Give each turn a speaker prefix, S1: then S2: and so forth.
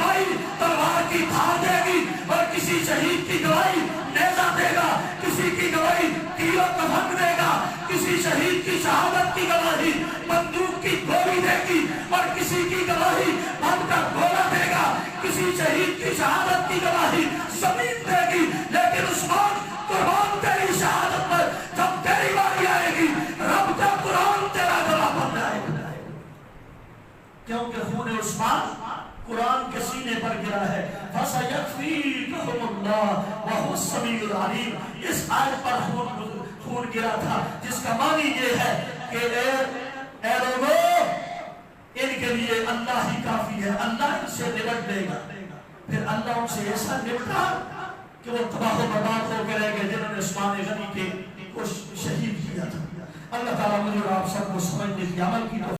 S1: گواہی تلوار کی دھار دے گی، اور کسی شہید کی گواہی نیزہ دے گا، کسی کی گواہی تیر و کفن دے گا، کسی شہید کی شہادت کی گواہی بندوق کی گولی دے گی، اور کسی کی گواہی بم کا گولا دے گا، کسی شہید کی شہادت کی گواہی زمین دے گی۔ لیکن عثمان قربان تیری شہادت پر جب تیری باری آئے گی رب کا قرآن تیرا گواہ بن جائے گا، کیونکہ خون عثمان قرآن کے سینے پر گرا ہے۔ فَسَيَكْفِيكَهُمُ اللَّهُ وَهُوَ السَّمِيعُ الْعَلِيمُ۔ اس آیت پر خون گرا تھا، جس کا معنی یہ ہے کہ اے لوگوں، ان کے لیے اللہ ہی کافی ہے، اللہ ان سے نمٹ دے گا۔ پھر اللہ ان سے ایسا نمٹا کہ وہ تباہ و برباد ہو کے رہ گئے جنہوں نے عثمان غنی کو شہید کیا تھا۔ اللہ تعالیٰ مجھے اور آپ سب کو سمجھنے کی عمل کی